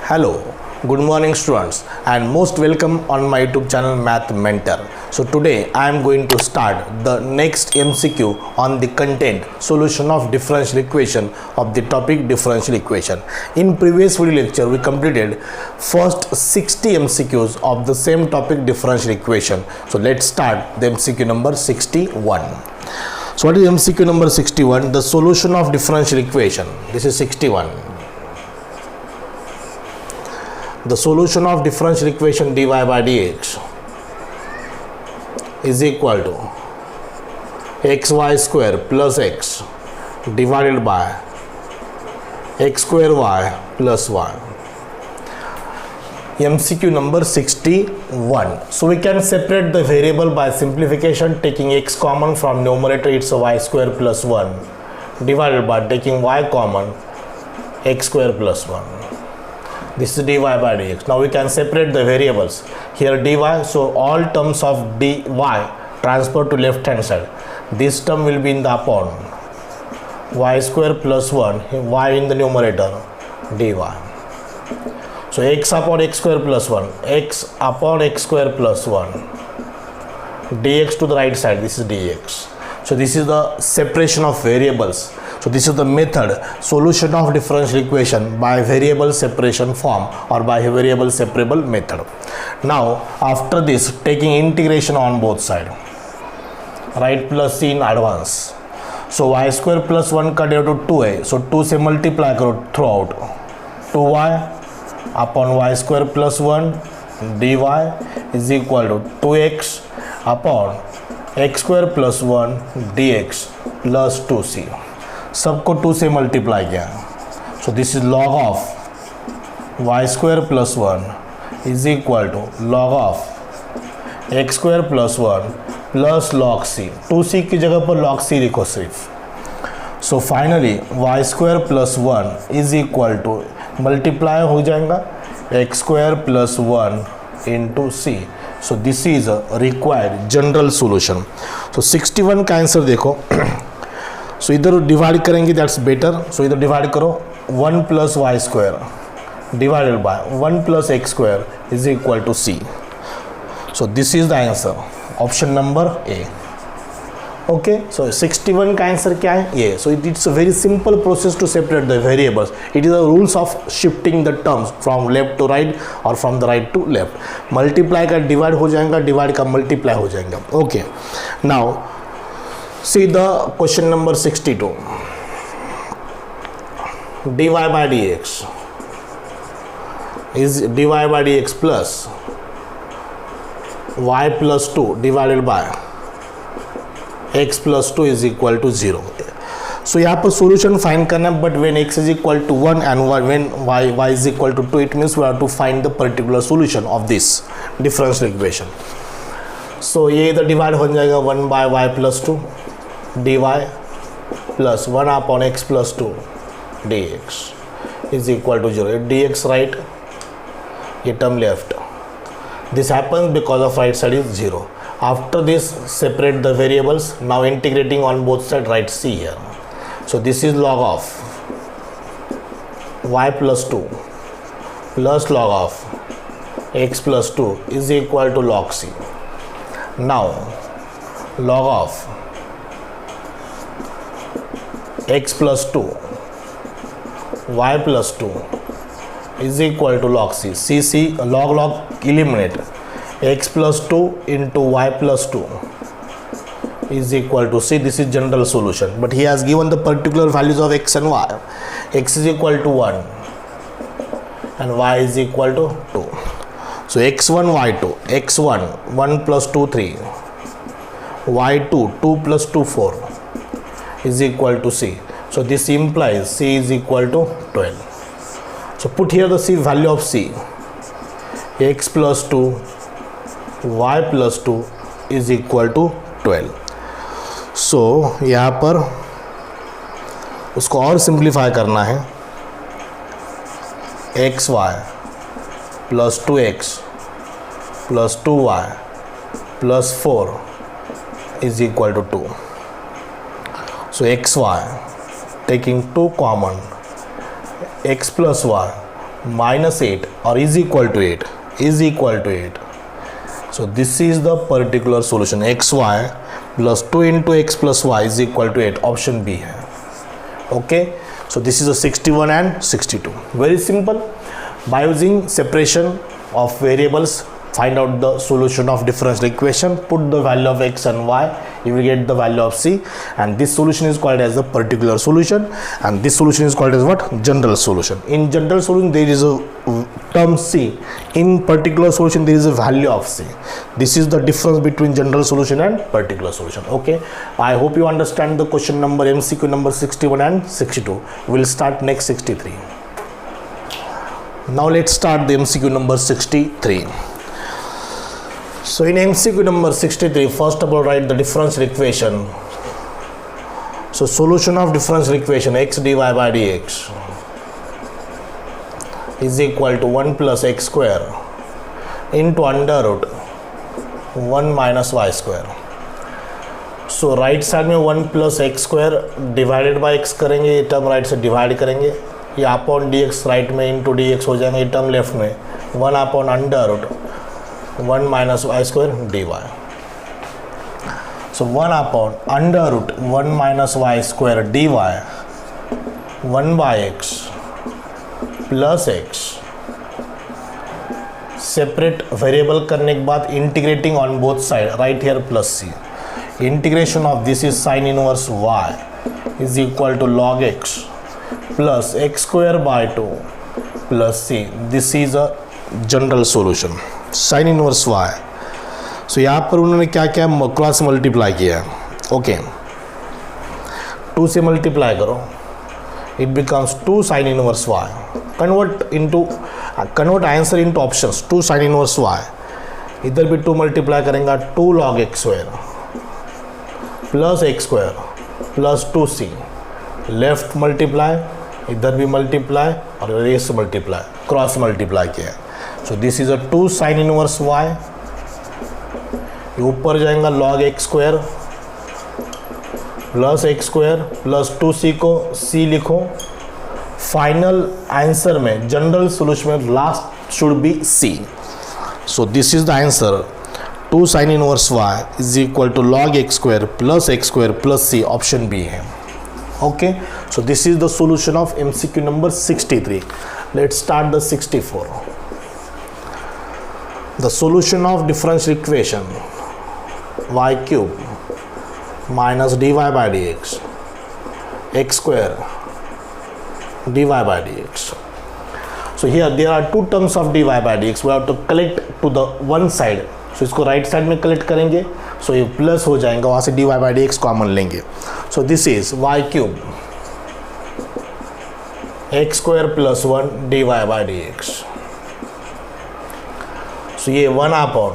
Hello, good morning students and most welcome on my YouTube channel Math Mentor. So today I am going to start the next MCQ on the content solution of differential equation of the topic differential equation. In previous video lecture we completed first 60 MCQs of the same topic differential equation. So let's start the MCQ number 61. So what is MCQ number 61? The solution of differential equation. This is 61. The solution of differential equation dy by dx is equal to xy square plus x divided by x square y plus y. MCQ number 61. So we can separate the variable by simplification, taking x common from numerator, it's a y square plus 1 divided by taking y common, x square plus 1. This is dy by dx. Now we can separate the variables. Here dy, so all terms of dy transfer to left hand side. This term will be in the upon y square plus 1, y in the numerator, dy. So x upon x square plus 1, x upon x square plus 1, dx to the right side, this is dx. So this is the separation of variables. So this is the method solution of differential equation by variable separation form or by variable separable method. Now after this, taking integration on both sides, right plus c in advance. So y square plus 1 का derivative 2a, so 2 से multiply करो throughout, 2y upon y square plus 1 dy is equal to 2x upon x square plus 1 dx plus 2c. सबको 2 से multiply किया. So this is log of y square plus 1 is equal to log of x square plus 1 plus log सी. 2c की जगह पर log c लिखो सिर्फ. So finally y square plus 1 is equal to multiply हो जाएगा x square plus 1 into c. So this is a required general solution. So 61 का answer देखो. सो इधर डिवाइड करेंगे, दैट्स बेटर. सो इधर डिवाइड करो 1 plus y square divided by 1 plus x square is equal to c. So this is the answer, option number A. Okay, so 61 का answer क्या है? ये. So it's a very simple process to separate the variables. It is the rules of shifting the terms from left to right और from the right to left. Multiply का divide हो जाएगा, divide का multiply हो जाएगा. Okay, now see the question number 62. dy by dx is dy by dx plus y plus 2 divided by x plus 2 is equal to 0. So यहाँ पर solution find करना, but when x is equal to 1 and when y is equal to 2, it means we have to find the particular solution of this differential equation. So ये इधर divide हो जाएगा 1 by y plus 2 dy plus 1 upon x plus 2 dx is equal to 0. dx right, ये term left. This happens because of right side is 0. After this, separate the variables. Now integrating on both sides, write c here. So this is log of y plus 2 plus log of x plus 2 is equal to log c. Now log of x plus 2 y plus 2 is equal to log c. c log eliminate. X plus 2 into y plus 2 is equal to c. This is general solution, but he has given the particular values of x and y. X is equal to 1 and y is equal to 2. So x1 y2, x1 1 plus 2 3, y2 2 plus 2 4 is equal to c. So this implies c is equal to 12. So put here the c value of c. X plus 2 y plus 2 is equal to 12. So यहाँ पर उसको और simplify करना है. X y plus 2x plus 2y plus 4 is equal to 2. So xy taking 2 common, x plus y minus 8 or is equal to 8, is equal to 8. So this is the particular solution, xy plus 2 into x plus y is equal to 8, option B है. Okay, so this is a 61 and 62. Very simple. By using separation of variables, find out the solution of differential equation, put the value of x and y, you will get the value of c, and this solution is called as the particular solution, and this solution is called as what? General solution. In general solution there is a term c, in particular solution there is a value of c. This is the difference between general solution and particular solution. Okay, I hope you understand the question number MCQ number 61 and 62. We will start next 63. Now let's start the MCQ number 63. So in MCQ number 63, first of all write the differential equation. So solution of differential equation x dy by dx is equal to 1 plus x square into under root 1 minus y square. So right side में 1 plus x square divided by x करेंगे, ये term right से divide करेंगे, ये upon dx right में into dx हो जाएंगे, ये टर्म लेफ्ट में 1 upon under root 1 minus y square dy. So 1 upon under root 1 minus y square dy 1 by x plus x. Separate variable करने के बाद integrating on both side, right here plus c. Integration of this is sine inverse y is equal to log x plus x square by 2 plus c. This is a general solution, sine inverse y. So यहाँ पर उन्होंने क्या क्या cross multiply किया है. Okay, 2 से multiply करो, it becomes 2 sine inverse y. Convert answer into options. 2 sine inverse y, इधर भी 2 मल्टीप्लाई करेंगे, 2 log x square plus x square plus 2c. Left multiply, इधर भी मल्टीप्लाई और रेस मल्टीप्लाई, क्रॉस मल्टीप्लाई किया है. So this is a 2 sine inverse y. ऊपर जाएगा log x square plus x square plus 2c को c लिखो. Final answer में जनरल सॉल्यूशन में last should be c. So this is the answer, 2 sine inverse y is equal to log x square plus c, option B है. Okay, so this is the solution of MCQ number 63. Let's start the 64. The solution of differential equation y cube minus dy by dx x square dy by dx. So here there are 2 terms of dy by dx. We have to collect to the one side. So इसको right side में collect करेंगे, सो ये plus हो जाएगा, वहाँ से dy by dx common लेंगे. So this is y cube x square plus 1 dy by dx. तो ये 1 upon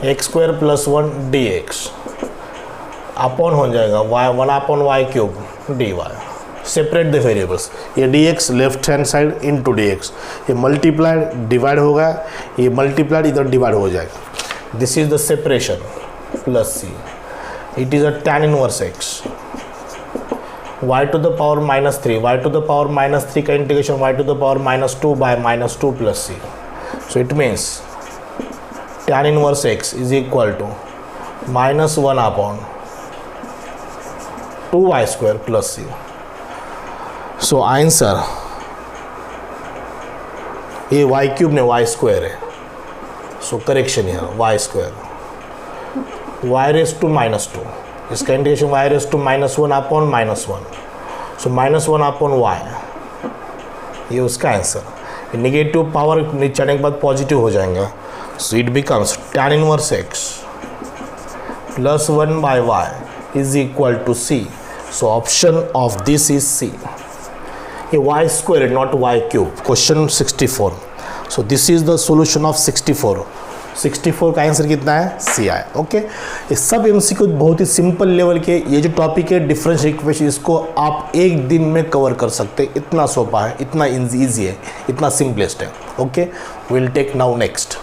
x square plus 1 d x upon हो जाएगा y 1 upon y cube d y. Separate the variables, ये d x left hand side into d x, ये multiplied divide होगा, ये multiplied इधर divide हो जाएगा. This is the separation plus c. It is a tan inverse x y to the power -3, y to the power -3 का integration y to the power -2 by -2 plus c. So it means tan inverse x is equal to -1 upon 2y square plus c. So answer ये y cube ने y square है, so correction here y square y raised to -2, इसका integration y raised to -1 upon -1, so -1 upon y, ये उसका answer. Negative power नीचे आने के बाद पॉजिटिव हो जाएगा. So it becomes tan inverse x plus 1 by y is equal to c. So option of this is c. ये y square not y cube. Question 64. So this is the solution of 64. 64 का answer कितना है, सी आए. Okay, ये सब MCQ बहुत ही simple level के. ये जो टॉपिक है डिफरेंशियल इक्वेशन, इसको आप एक दिन में कवर कर सकते हैं. इतना सोपा है, इतना ईजी है, इतना सिंपलेस्ट है. Okay, will take now next.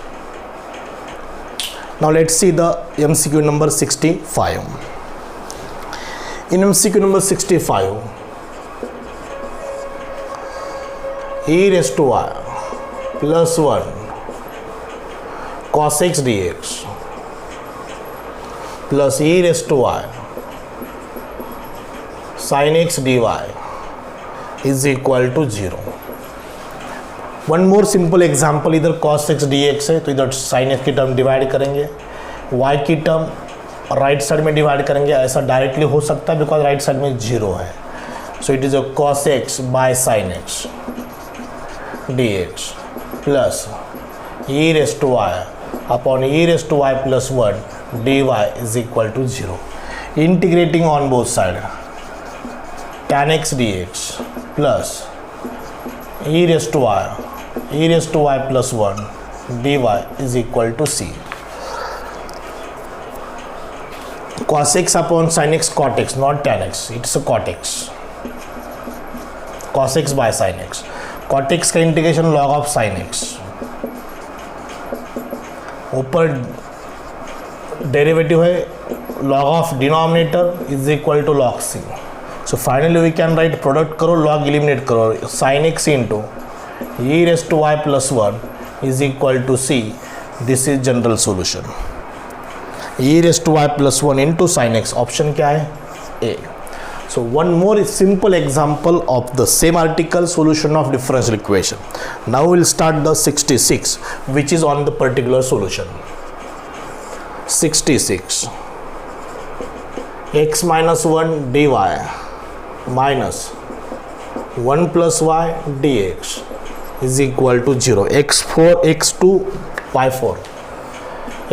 Now let's see the MCQ number 65. In MCQ number 65 e raised to y plus 1 cos x dx plus e raised to y sin x dy is equal to 0. One more simple example, इधर cos x dx है तो इधर sin x की term divide करेंगे, y की term right side में divide करेंगे. ऐसा डायरेक्टली हो सकता है बिकॉज राइट साइड में 0 है. So it is a cos x by sin x dx plus e raised to y upon e raised to y plus 1 dy is equal to 0. Integrating on both sides, tan x dx plus e raised to y plus 1 dy is equal to c. Cos x upon sin x cot x, not tan x, it's a cot x. Cos x by sin x. Cot x का integration log of sin x. ऊपर derivative है log of denominator is equal to log c. So finally we can write product करो, log eliminate करो, sin x into e raised to y plus 1 is equal to c. This is general solution. e raised to y plus 1 into sin x, option क्या है? A. So one more simple example of the same article solution of differential equation. Now we'll start the 66, which is on the particular solution. 66 x minus 1 dy minus 1 plus y dx is equal to 0. x4 x2 y4,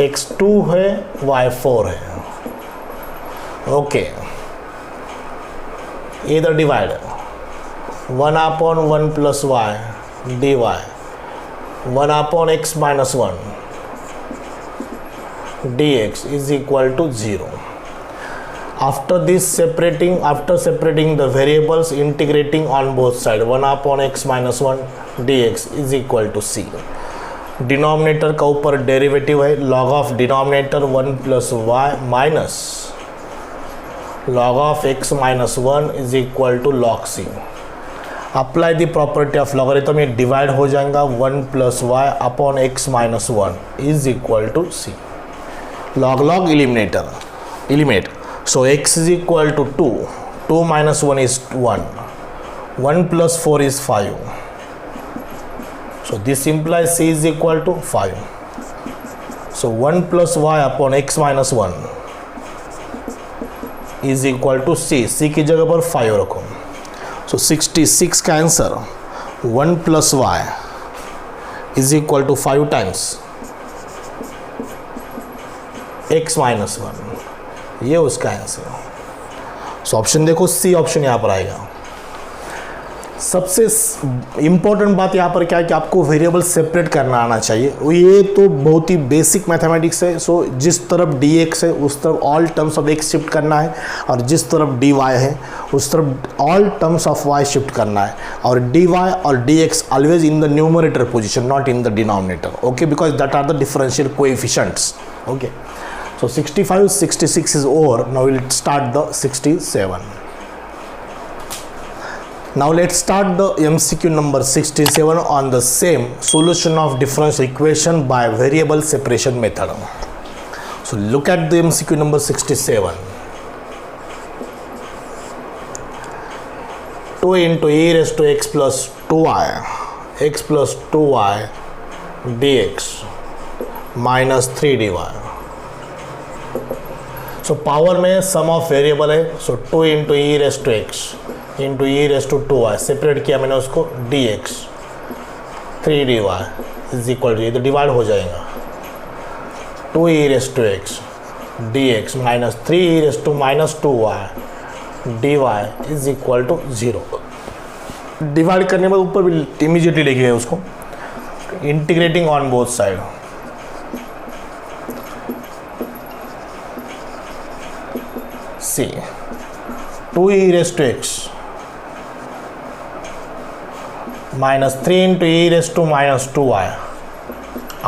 x2 है y4 है. Okay, इधर divide 1 upon 1 plus y dy 1 upon x minus 1 dx is equal to 0. After separating the variables, integrating on both sides, 1 upon x minus 1 dx is equal to c. Denominator का ऊपर derivative है log of denominator 1 plus y minus log of x minus 1 is equal to log c. Apply the property of logarithm, ये divide हो जाएगा 1 plus y upon x minus 1 is equal to c. log eliminate. So x is equal to 2, 2 minus 1 is 1, 1 plus 4 is 5. So this implies c is equal to 5. So 1 plus y upon x minus 1 is equal to c. c की जगह पर 5 रखो. So 66 का answer 1 plus y is equal to 5 times x minus 1. ये उसका answer. So option देखो, C option यहाँ पर आएगा. सबसे इम्पोर्टेंट बात यहाँ पर क्या है कि आपको वेरिएबल सेपरेट करना आना चाहिए. ये तो बहुत ही बेसिक मैथमेटिक्स है. सो जिस तरफ dx है उस तरफ all terms of x shift करना है, और जिस तरफ dy है उस तरफ all terms of y shift करना है. और dy और dx always in the numerator position, not in the denominator. Okay, because that are the differential coefficients. Okay, so 65, 66 is over. Now we'll start the 67. Now let's start the MCQ number 67 on the same solution of differential equation by variable separation method. So look at the MCQ number 67. 2 into e raised to x plus 2y, x plus 2y dx minus 3 dy. So power में sum of variable है. So 2 into e raise to x into e raise to 2y, separate किया मैंने उसको dx 3 dy is equal to, ये तो divide हो जाएगा 2 e raise to x dx minus 3 e raise to minus 2y dy is equal to 0. Divide करने के बाद ऊपर भी इमीजिएटली लिखिए उसको. Integrating on both side, C 2 e raised to x minus 3 into e raised to minus 2y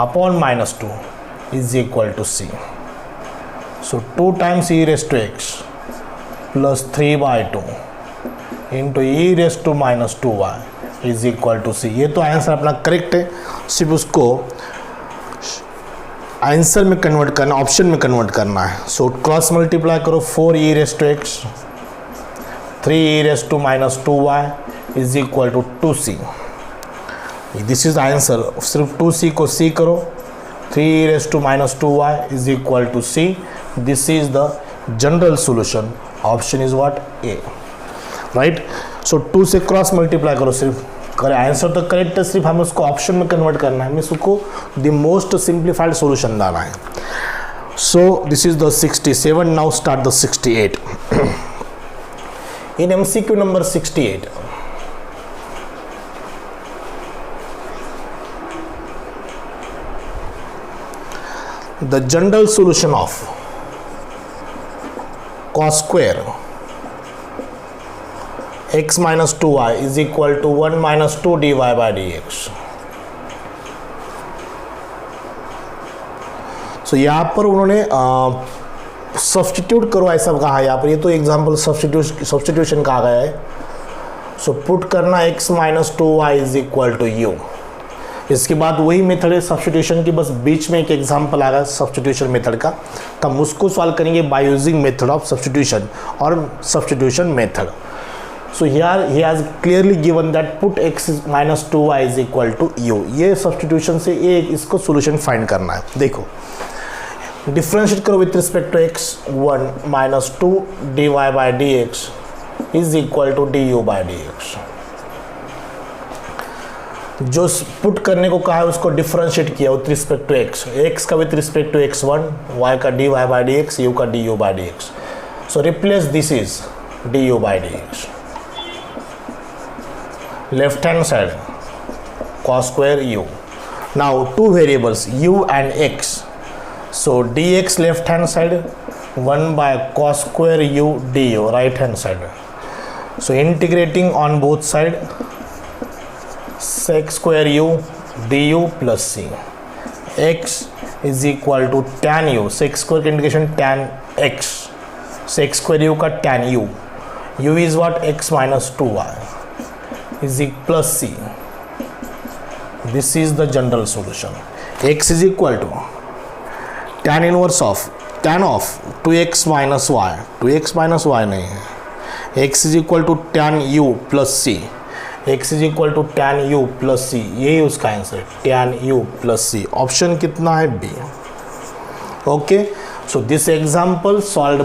upon minus 2 is equal to C. So 2 times e raised to x plus 3 by 2 into e raised to minus 2y is equal to c. ये तो answer अपना correct है, सिर्फ उसको answer में convert करना, option में convert करना है। सो क्रॉस मल्टीप्लाई करो 4e raise to x 3e raise to minus 2y is equal to 2c। This is answer. सिर्फ 2c को c करो, 3e raise to minus 2y is equal to c। This is the general solution. Option is what? A, right. So 2 से cross multiply करो, सिर्फ करे answer तो correct है, सिर्फ हमें उसको ऑप्शन में कन्वर्ट करना है, हमें उसको द मोस्ट सिंप्लीफाइड सॉल्यूशन डालना है। So this is the 67। Now start the 68। In MCQ number 68 the general solution of cos square x minus 2y is equal to 1 minus 2 dy by dx। सो यहाँ पर उन्होंने substitute करो ऐसा कहा है यहाँ पर। ये तो एग्जाम्पल सब्सटीट्यूशन कहा गया है। सो पुट करना x minus 2y is equal to u. इसके बाद वही मेथड है सब्सटीट्यूशन की, बस बीच में एक एग्जाम्पल आ रहा है सब्सटीट्यूशन मेथड का, तो हम उसको सॉल्व करेंगे by using method of substitution और substitution method. So here he has clearly given that put x minus 2y is equal to u. ये सब्सटीट्यूशन से ये इसको सोल्यूशन फाइंड करना है। देखो डिफ्रेंशिएट करो with respect to x 1 minus 2 dy by dx is equal to du by dx। जो put करने को कहा है उसको डिफरेंशिएट किया विथ रिस्पेक्ट टू x का with respect to x1, y का dy बाई dx, u का du by dx। So replace this is du by dx। Left hand side cos square u। Now two variables u and x। So dx left hand side 1 by cos square u du right hand side. So integrating on both side sec square u du plus c। x is equal to tan u, sec square का integration tan x, sec square u का tan u, u is what? x minus 2y is plus c। This is the general solution। x is equal to tan inverse of tan of 2x minus y, 2x minus y नहीं है, x is equal to tan u plus c, x is equal to tan u plus c। यही उसका answer है, tan u plus c। Option कितना है? B. Okay, so this example solve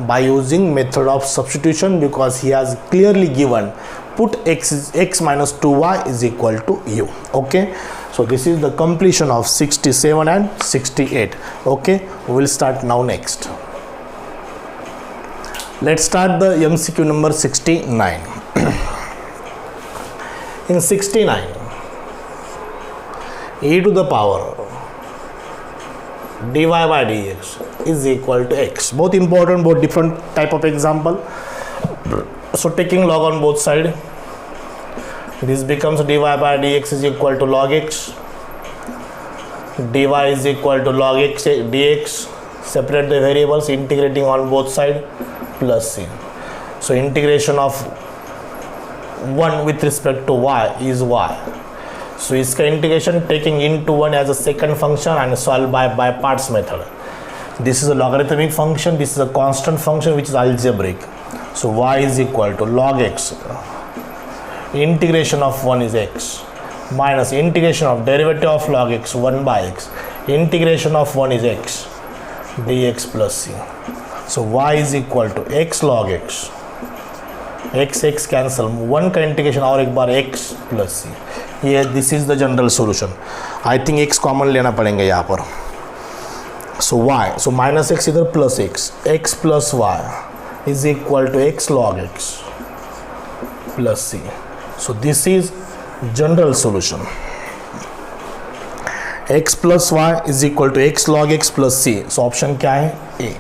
by using method of substitution because he has clearly given put x minus 2y is equal to u। okay, so this is the completion of 67 and 68। okay, we will start now next। let's start the MCQ number 69। in 69 e to the power dy by dx is equal to x। बहुत important, बहुत different type of example। so taking log on both side, this becomes dy by dx is equal to log x, dy is equal to log x dx। separate the variables, integrating on both side plus c। so integration of 1 with respect to y is y। so इसका integration taking into 1 as a second function and solve by parts method। this is a logarithmic function, this is a constant function which is algebraic। so y is equal to log x, integration of 1 is x, minus integration of derivative of log x 1 by x, integration of 1 is x dx plus c। so y is equal to x log x, x cancel, 1 का integration और एक बार x plus c. ये this is the general solution. I think x common लेना पड़ेगा यहाँ पर। So y, so minus x इधर plus x plus y is equal to x log x plus c. So this is general solution. x plus y is equal to x log x plus c. So option क्या है? A.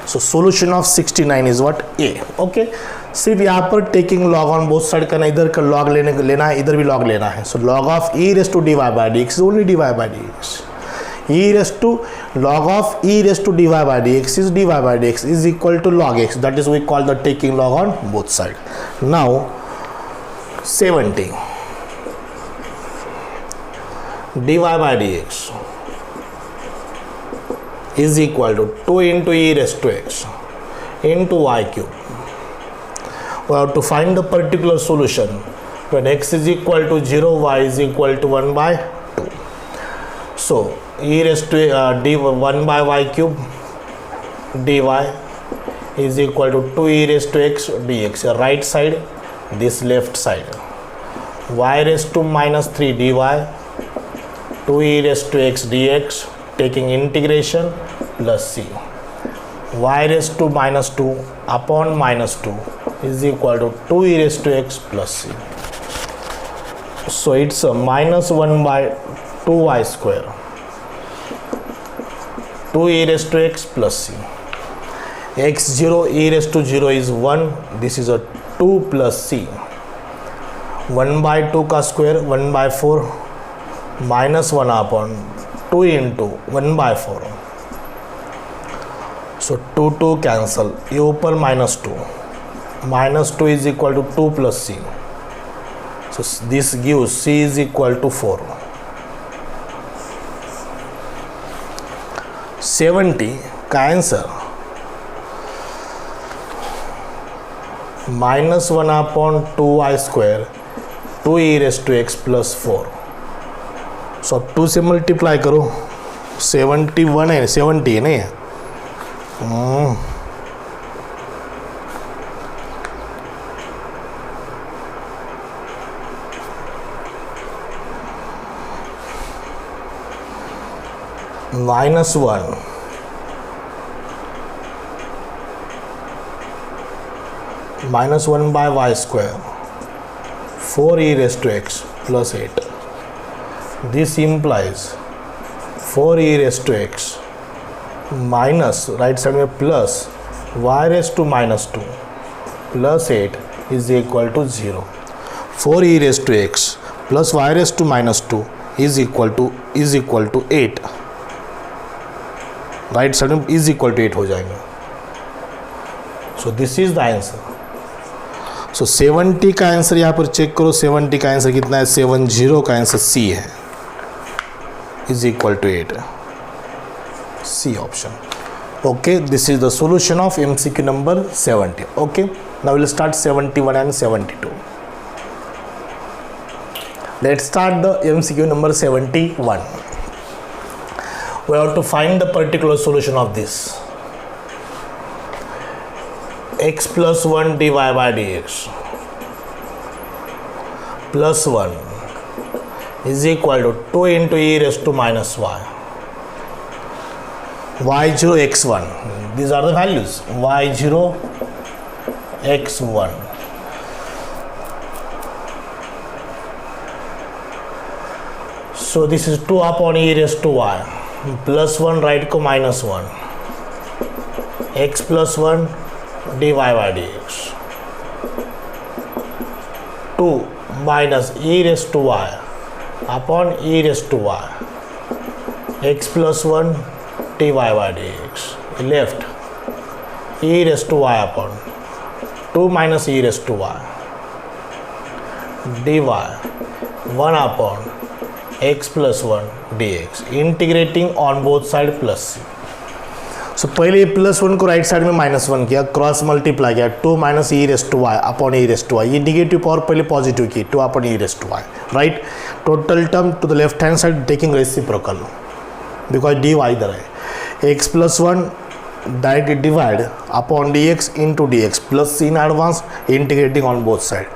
So solution of 69 is what? A. Okay, सिर्फ यहाँ पर taking log on both side करना, इधर का log लेना है, इधर भी लॉग लेना है। So log of e raise to dy by dx is only dy by dx। e raise to log of e raise to dy by dx is dy by dx is equal to log x। That is we call the taking log on both side. Now 70 dy by dx is equal to 2 into e raised to x into y cube. We have to find the particular solution when x is equal to 0, y is equal to 1 by 2. So e raised to d 1 by y cube dy is equal to 2 e raised to x dx, right side, this left side, y raised to minus 3 dy 2 e raised to x dx taking integration plus c, y raised to minus 2 upon minus 2 is equal to 2 e raised to x plus c. So it's a minus 1 by 2y square 2 e raised to x plus c. x0 e raised to 0 is 1, this is a 2 plus c, 1 by 2 का square 1 by 4 minus 1 upon 2 into 1 by 4. So 2 cancel, ये ऊपर minus 2 is equal to 2 plus c. So this gives c is equal to 4. 70 का answer minus 1 upon 2y square 2 e raised to x plus 4. So 2 से multiply करो, 71 है, 70 है नहीं minus 1 by y square 4 e raised to x plus 8. This implies 4 e raised to x minus right side में plus y raised to minus 2 plus 8 is equal to 0. 4 e raised to x plus y raised to minus 2 is equal to 8. Right side में is equal to 8 हो जाएंगे. So this is the answer. So 70 का answer यहाँ पर check करो, 70 का answer कितना है, 70 का आंसर सी है, is equal to 8, C option. Okay, this is the solution of MCQ number 70. Okay, now will start 71 and 72. Let's start the MCQ number 71. We have to find the particular solution of this. X plus 1 dy by dx plus 1 is equal to 2 into e raised to minus y. y0 x1, these are the values, y0 x1. So this is 2 upon e raised to y plus 1 right को minus 1 x plus 1 dy by dx 2 minus e raised to y upon e raised to y x plus 1 dy by dx left e raised to y upon 2 minus e raised to y dy 1 upon x plus 1 dx integrating on both side plus c. So पहले plus 1 को right side में minus 1 किया, cross multiply किया, 2 minus e raised to y upon e raised to y, ये negative power पहले positive की 2 upon e raised to y, right. Total term to the left hand side taking reciprocal because d y इधर है. X plus 1 directly divide upon d x into d x plus c in advance integrating on both side.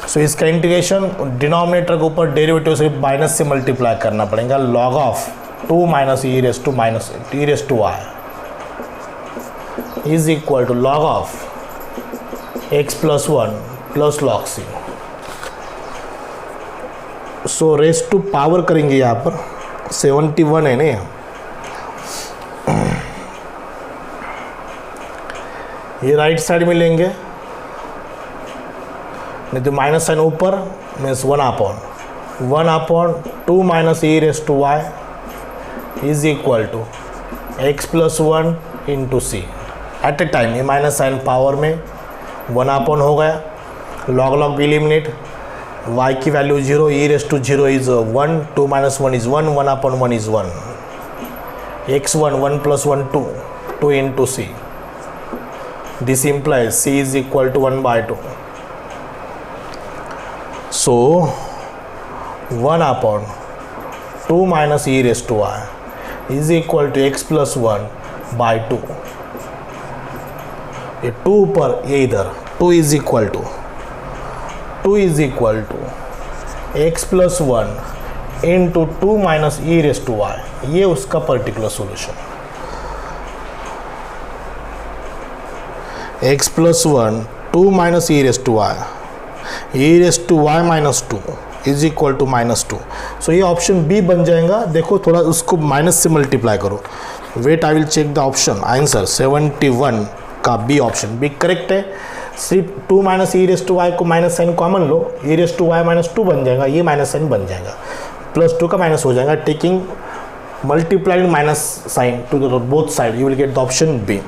So इसका integration denominator के ऊपर derivative से minus से multiply करना पड़ेगा, log of 2 minus e raise to y is equal to log of x plus 1 plus log c. So raise to power करेंगे यहाँ पर 71 है नहीं, ये राइट साइड में लेंगे, नहीं तो माइनस साइन ऊपर means 1 upon 2 minus e raise to y is equal to x plus 1 into c. At a time ये माइनस साइन पावर में 1 अपॉन हो गया, लॉग लॉग इलिमिनेट, y की value 0, e raised to 0 is 1, 2 minus 1 is 1, 1 upon 1 is 1, x1 1 plus 1 2, 2 into c. This implies c is equal to 1 by 2. So 1 upon 2 minus e raised to y is equal to x plus 1 by 2. ये 2 पर ये इधर 2 is equal to x plus 1 into 2 minus e raised to y. ये उसका particular solution. x plus 1 2 minus e raised to y, e raised to y minus 2 is equal to minus 2. सो ये option B बन जाएगा. देखो थोड़ा उसको minus से multiply करो. Wait I will check the option. Answer 71 का बी ऑप्शन बी करेक्ट है. सिर्फ 2 minus e raise to y को माइनस साइन कॉमन लो, e raise to y minus 2 बन जाएगा, ये माइनस साइन बन जाएगा, प्लस 2 का माइनस हो जाएगा. Taking multiplied minus sign to the both side you will get the option B.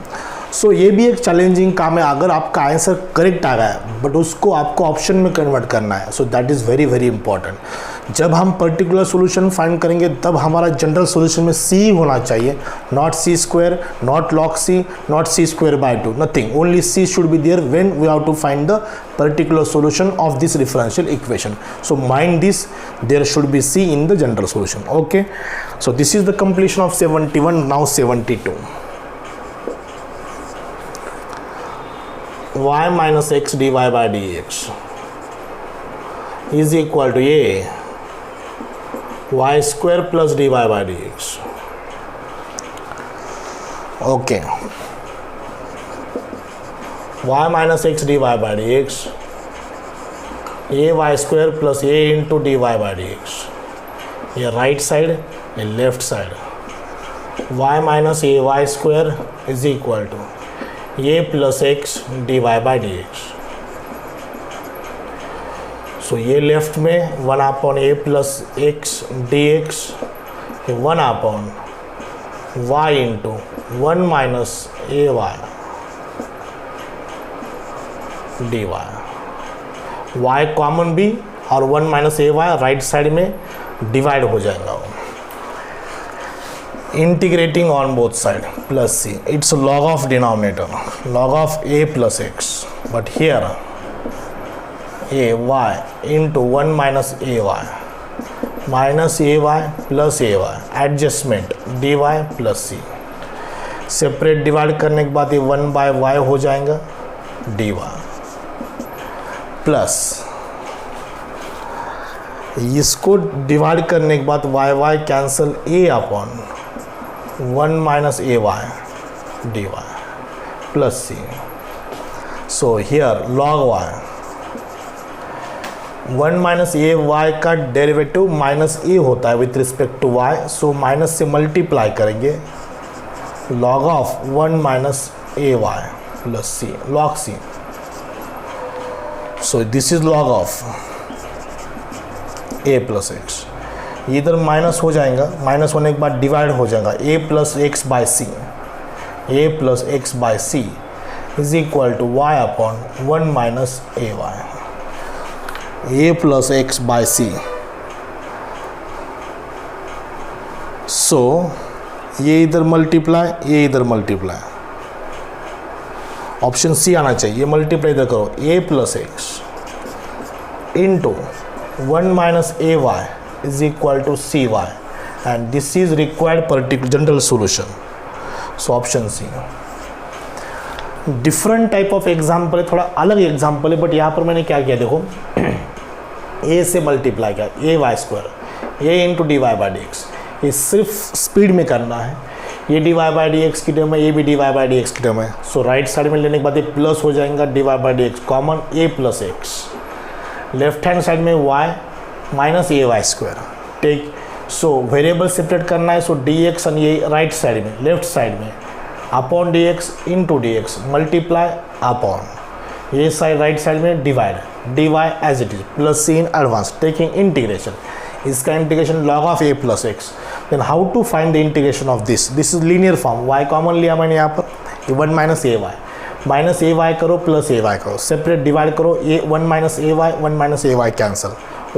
So ये भी एक चैलेंजिंग काम है. अगर आपका आंसर करेक्ट आ रहा है बट उसको आपको ऑप्शन में कन्वर्ट करना है, so that is very very important. जब हम पर्टिकुलर सॉल्यूशन फाइंड करेंगे तब हमारा जनरल सॉल्यूशन में सी होना चाहिए, not c square, not log c, not c square by 2, nothing. Only c should be there when we have to find the particular solution of this differential equation. So mind this, there should be c in the general solution. Okay, so this is the completion of 71. Now 72. y minus x dy by dx is equal to a y square plus dy by dx. Okay, y minus x dy by dx, a y square plus a into dy by dx. ये right side, ये left side. y minus a y square is equal to a plus x dy by dx. सो ये left में 1 upon a plus x dx, 1 upon y into 1 minus a y dy. y common भी और 1 minus a y right side में divide हो जाएगा. Integrating on both side plus c, it's log of denominator, log of a plus x, but here a y into 1 minus a y minus a y plus a y, adjustment dy plus c. Separate divide करने के बाद ये 1 by y हो जाएगा dy plus इसको divide करने के बाद y y cancel a upon 1 minus a y dy plus c. So here log y, 1 minus a y का डेरिवेटिव माइनस a होता है with respect to y, so minus से मल्टीप्लाई करेंगे log of 1 minus a y plus c, log c. So this is log of a plus x. इधर minus हो जाएगा, minus होने के बाद डिवाइड हो जाएगा a plus x by c, a plus x by c is equal to y upon 1 minus a y, a plus x by c. So ये इधर मल्टीप्लाई, ये इधर मल्टीप्लाई, ऑप्शन सी आना चाहिए. ये मल्टीप्लाई इधर करो, a plus x into 1 minus a y is equal to cy, and this is required particular general solution. So option C. Different type of example है, थोड़ा अलग एग्जाम्पल है, बट यहाँ पर मैंने क्या किया देखो, a से मल्टीप्लाई किया a y square, a into d y by d x. ये सिर्फ स्पीड में करना है. ये d y by d x की टर्म है, ये भी d y by d x की टर्म है. सो राइट साइड में लेने के बाद ये प्लस हो जाएगा d y by d x common, a plus x. Left hand side में y minus a y square. Take, so variable separate करना है, सो डी एक्स और ये राइट साइड में, लेफ्ट साइड में upon d x into d x multiply upon ये side right side में divide d y as it is plus c in advance. Taking integration, इसका integration log of a plus x. Then how to find the integration of this. This is linear form, y common लिया मैंने यहाँ पर, 1 minus a y minus a y करो plus a y करो, separate divide करो, a 1 minus a y cancel,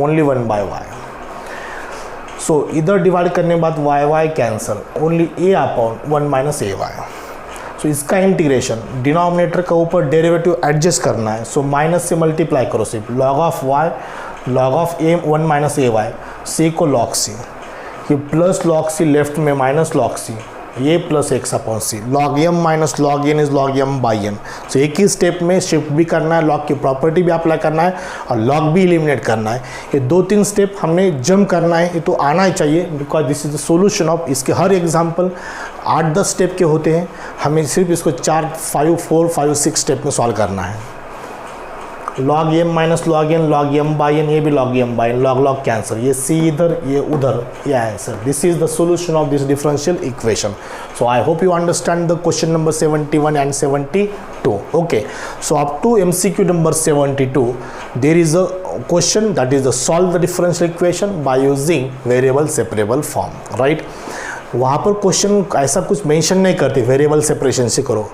only 1 by y. So इधर divide करने के बाद y y cancel, only a upon 1 minus a y. So इसका integration denominator का ऊपर डेरिवेटिव एडजस्ट करना है. सो माइनस से मल्टीप्लाई करो सिर्फ, log of y log of a 1 minus a y, c को लॉग सी, ये प्लस लॉग सी लेफ्ट में माइनस लॉग सी, ये plus x upon c, log m minus log n is log m by n. So एक ही step में shift भी करना है, लॉग की प्रॉपर्टी भी अप्लाई करना है और लॉग भी एलिमिनेट करना है. ये 2-3 स्टेप हमने जंप करना है, ये तो आना ही चाहिए because this is the solution of. इसके हर एग्जाम्पल 8-10 स्टेप के होते हैं, हमें सिर्फ इसको 4-5-4-5-6 स्टेप में सॉल्व करना है. Log m minus log m by n, ये भी log m by n, log log cancel, ये सी इधर ये उधर, ये answer. This is the solution of this differential equation. So I hope you understand the question number 71 and 72. Okay, so up to MCQ number 72 there is a question that is the solve the differential equation by using variable separable form, right? वहाँ पर question ऐसा कुछ mention नहीं करते variable separation से करो,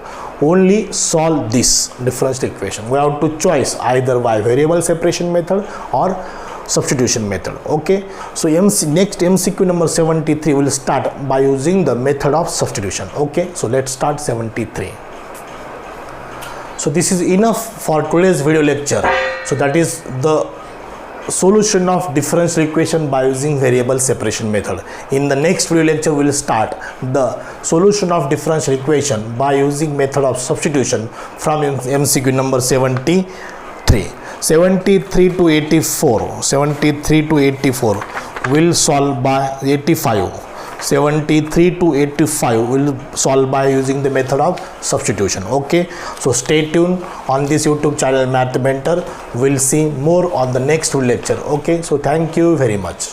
only solve this differential equation. We have two choice either by variable separation method और substitution method. Okay, so next MCQ number 73 will start by using the method of substitution. Okay, so let's start 73. So this is enough for today's video lecture. So that is the solution of differential equation by using variable separation method. In the next video lecture we will start the solution of differential equation by using method of substitution from MCQ number 73. 73 to 84, 73 to 84 will solve by 85. 73 to 85 will solve by using the method of substitution. Okay, so stay tuned on this YouTube channel Math Mentor. We'll see more on the next lecture. Okay, so thank you very much.